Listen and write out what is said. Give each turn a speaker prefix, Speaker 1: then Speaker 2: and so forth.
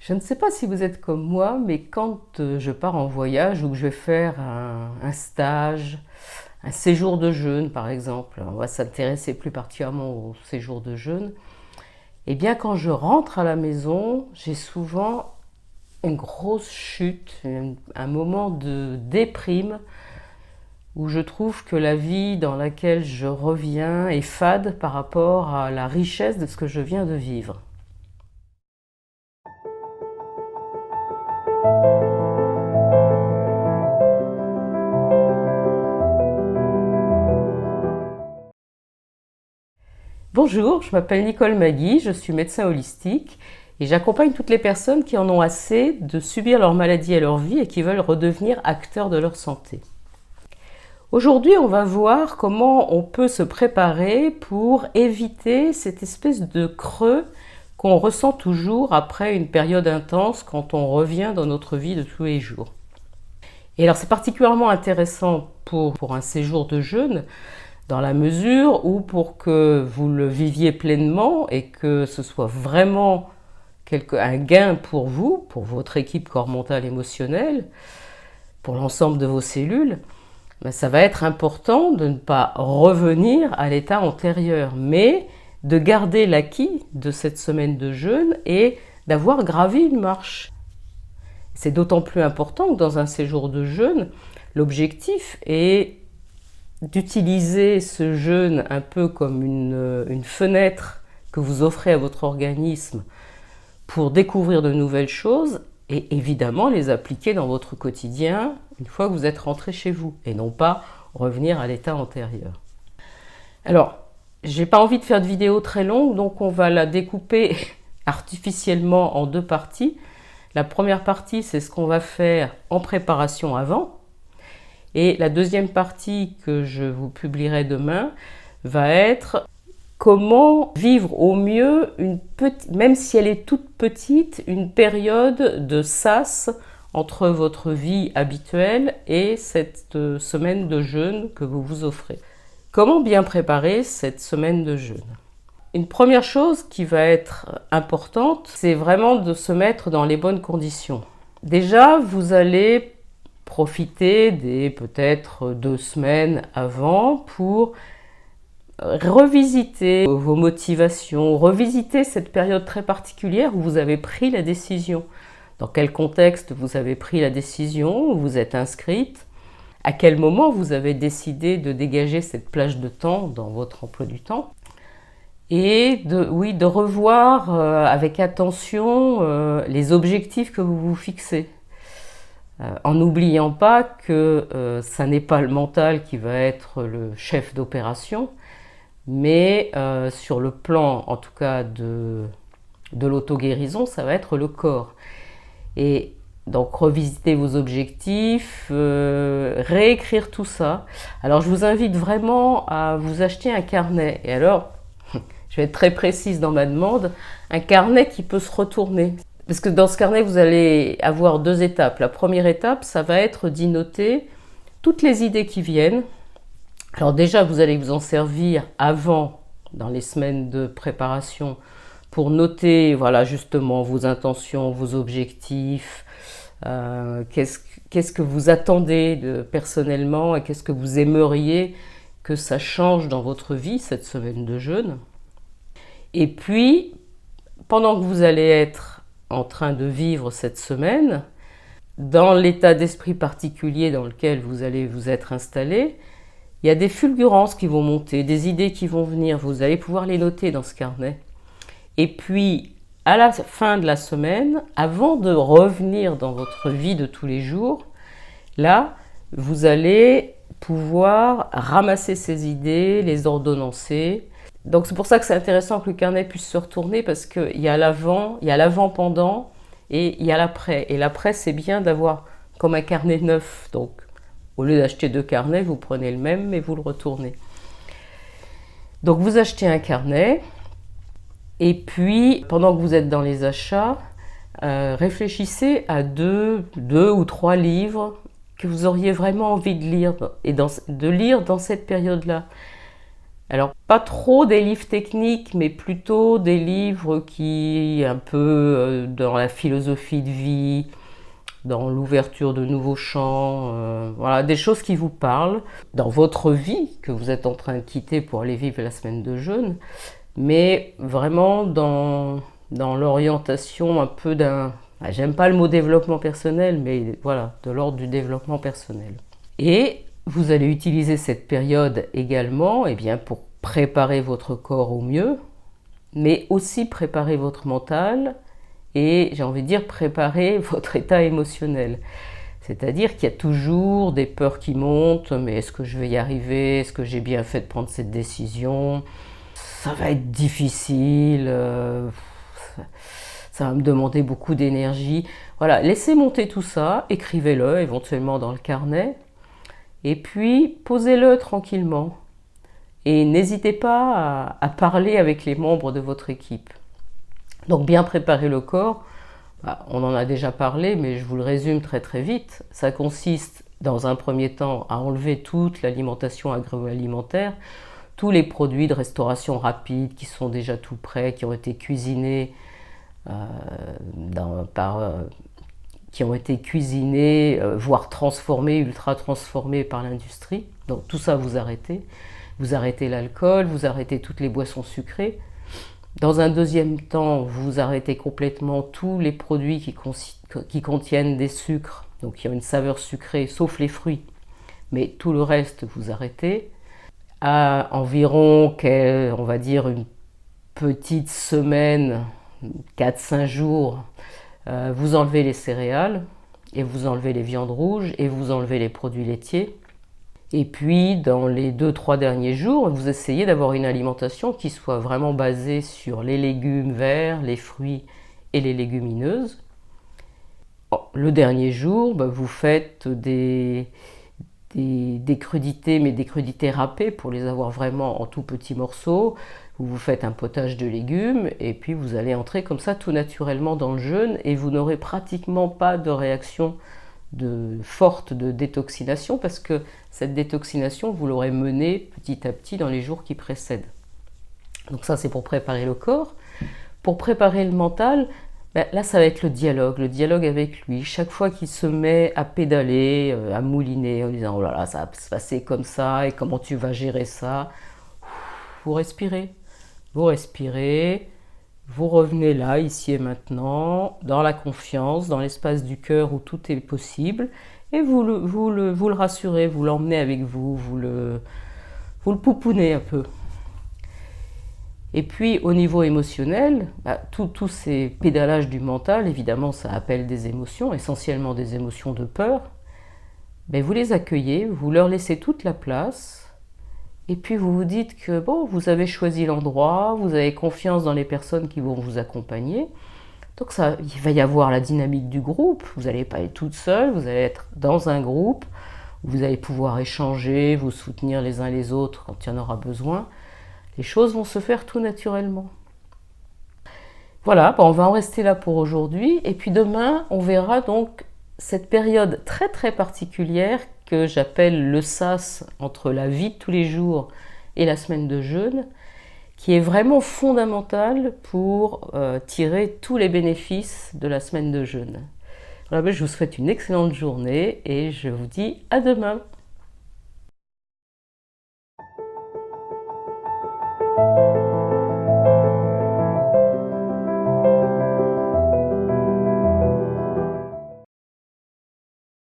Speaker 1: Je ne sais pas si vous êtes comme moi, mais quand je pars en voyage ou que je vais faire un stage, un séjour de jeûne par exemple, on va s'intéresser plus particulièrement au séjour de jeûne, et bien quand je rentre à la maison, j'ai souvent une grosse chute, un moment de déprime où je trouve que la vie dans laquelle je reviens est fade par rapport à la richesse de ce que je viens de vivre. Bonjour, je m'appelle Nicole Magui, je suis médecin holistique et j'accompagne toutes les personnes qui en ont assez de subir leur maladie et leur vie et qui veulent redevenir acteurs de leur santé. Aujourd'hui, on va voir comment on peut se préparer pour éviter cette espèce de creux qu'on ressent toujours après une période intense quand on revient dans notre vie de tous les jours. Et alors c'est particulièrement intéressant pour un séjour de jeûne dans la mesure où pour que vous le viviez pleinement et que ce soit vraiment un gain pour vous, pour votre équipe corps mental émotionnel, pour l'ensemble de vos cellules, ça va être important de ne pas revenir à l'état antérieur, mais de garder l'acquis de cette semaine de jeûne et d'avoir gravi une marche. C'est d'autant plus important que dans un séjour de jeûne, l'objectif est d'utiliser ce jeûne un peu comme une fenêtre que vous offrez à votre organisme pour découvrir de nouvelles choses et évidemment les appliquer dans votre quotidien une fois que vous êtes rentré chez vous et non pas revenir à l'état antérieur. Alors, j'ai pas envie de faire de vidéo très longue, donc on va la découper artificiellement en deux parties. La première partie, c'est ce qu'on va faire en préparation avant. Et la deuxième partie que je vous publierai demain va être comment vivre au mieux, même si elle est toute petite, une période de sas entre votre vie habituelle et cette semaine de jeûne que vous vous offrez. Comment bien préparer cette semaine de jeûne ? Une première chose qui va être importante, c'est vraiment de se mettre dans les bonnes conditions. Déjà, vous allez profiter des peut-être 2 semaines avant pour revisiter vos motivations, revisiter cette période très particulière où vous avez pris la décision. Dans quel contexte vous avez pris la décision, où vous êtes inscrite, à quel moment vous avez décidé de dégager cette plage de temps dans votre emploi du temps, et de revoir avec attention les objectifs que vous vous fixez. En n'oubliant pas que ça n'est pas le mental qui va être le chef d'opération, mais sur le plan, en tout cas, de l'auto-guérison, ça va être le corps. Et donc, revisiter vos objectifs, réécrire tout ça. Alors, je vous invite vraiment à vous acheter un carnet. Et alors, je vais être très précise dans ma demande, un carnet qui peut se retourner. Parce que dans ce carnet, vous allez avoir 2 étapes. La première étape, ça va être d'y noter toutes les idées qui viennent. Alors déjà, vous allez vous en servir avant, dans les semaines de préparation, pour noter, voilà, justement, vos intentions, vos objectifs, qu'est-ce que vous attendez personnellement et qu'est-ce que vous aimeriez que ça change dans votre vie, cette semaine de jeûne. Et puis, pendant que vous allez être en train de vivre cette semaine, dans l'état d'esprit particulier dans lequel vous allez vous être installé, il y a des fulgurances qui vont monter, des idées qui vont venir, vous allez pouvoir les noter dans ce carnet. Et puis, à la fin de la semaine, avant de revenir dans votre vie de tous les jours, là, vous allez pouvoir ramasser ces idées, les ordonnancer. Donc c'est pour ça que c'est intéressant que le carnet puisse se retourner parce qu'il y a l'avant, il y a l'avant-pendant et il y a l'après. Et l'après, c'est bien d'avoir comme un carnet neuf. Donc au lieu d'acheter 2 carnets, vous prenez le même mais vous le retournez. Donc vous achetez un carnet et puis pendant que vous êtes dans les achats, réfléchissez à 2 ou 3 livres que vous auriez vraiment envie de lire et de lire dans cette période-là. Alors, pas trop des livres techniques, mais plutôt des livres qui, un peu dans la philosophie de vie, dans l'ouverture de nouveaux champs, voilà, des choses qui vous parlent dans votre vie que vous êtes en train de quitter pour aller vivre la semaine de jeûne, mais vraiment dans l'orientation un peu d'un... J'aime pas le mot développement personnel, mais voilà, de l'ordre du développement personnel. Et vous allez utiliser cette période également pour préparer votre corps au mieux, mais aussi préparer votre mental et, j'ai envie de dire, préparer votre état émotionnel. C'est-à-dire qu'il y a toujours des peurs qui montent, mais est-ce que je vais y arriver? Est-ce que j'ai bien fait de prendre cette décision? Ça va être difficile, ça va me demander beaucoup d'énergie. Voilà, laissez monter tout ça, écrivez-le éventuellement dans le carnet, et puis posez-le tranquillement. Et n'hésitez pas à parler avec les membres de votre équipe. Donc bien préparer le corps, on en a déjà parlé, mais je vous le résume très très vite. Ça consiste dans un premier temps à enlever toute l'alimentation agroalimentaire, tous les produits de restauration rapide qui sont déjà tout prêts, qui ont été cuisinés, voire transformés, ultra transformés par l'industrie. Donc tout ça vous arrêtez. Vous arrêtez l'alcool, vous arrêtez toutes les boissons sucrées. Dans un deuxième temps, vous arrêtez complètement tous les produits qui contiennent des sucres, donc qui ont une saveur sucrée, sauf les fruits, mais tout le reste, vous arrêtez. À environ, on va dire, une petite semaine, 4-5 jours, vous enlevez les céréales, et vous enlevez les viandes rouges, et vous enlevez les produits laitiers. Et puis, dans les 2-3 derniers jours, vous essayez d'avoir une alimentation qui soit vraiment basée sur les légumes verts, les fruits et les légumineuses. Bon, le dernier jour, vous faites des crudités, mais des crudités râpées pour les avoir vraiment en tout petits morceaux. Vous faites un potage de légumes et puis vous allez entrer comme ça tout naturellement dans le jeûne et vous n'aurez pratiquement pas de réaction forte de détoxination parce que cette détoxination, vous l'aurez menée petit à petit dans les jours qui précèdent. Donc ça, c'est pour préparer le corps. Pour préparer le mental, là, ça va être le dialogue avec lui. Chaque fois qu'il se met à pédaler, à mouliner, en disant « Oh là là, ça va se passer comme ça, et comment tu vas gérer ça ?» Vous respirez, vous revenez là, ici et maintenant, dans la confiance, dans l'espace du cœur où tout est possible, et vous le rassurez, vous l'emmenez avec vous, vous le poupounez un peu. Et puis au niveau émotionnel, tous ces pédalages du mental, évidemment ça appelle des émotions, essentiellement des émotions de peur, vous les accueillez, vous leur laissez toute la place, et puis vous vous dites que bon, vous avez choisi l'endroit, vous avez confiance dans les personnes qui vont vous accompagner, donc il va y avoir la dynamique du groupe, vous n'allez pas être toute seule, vous allez être dans un groupe, où vous allez pouvoir échanger, vous soutenir les uns les autres quand il y en aura besoin. Les choses vont se faire tout naturellement. Voilà, on va en rester là pour aujourd'hui. Et puis demain, on verra donc cette période très très particulière que j'appelle le sas entre la vie de tous les jours et la semaine de jeûne, qui est vraiment fondamentale pour tirer tous les bénéfices de la semaine de jeûne. Voilà, je vous souhaite une excellente journée et je vous dis à demain.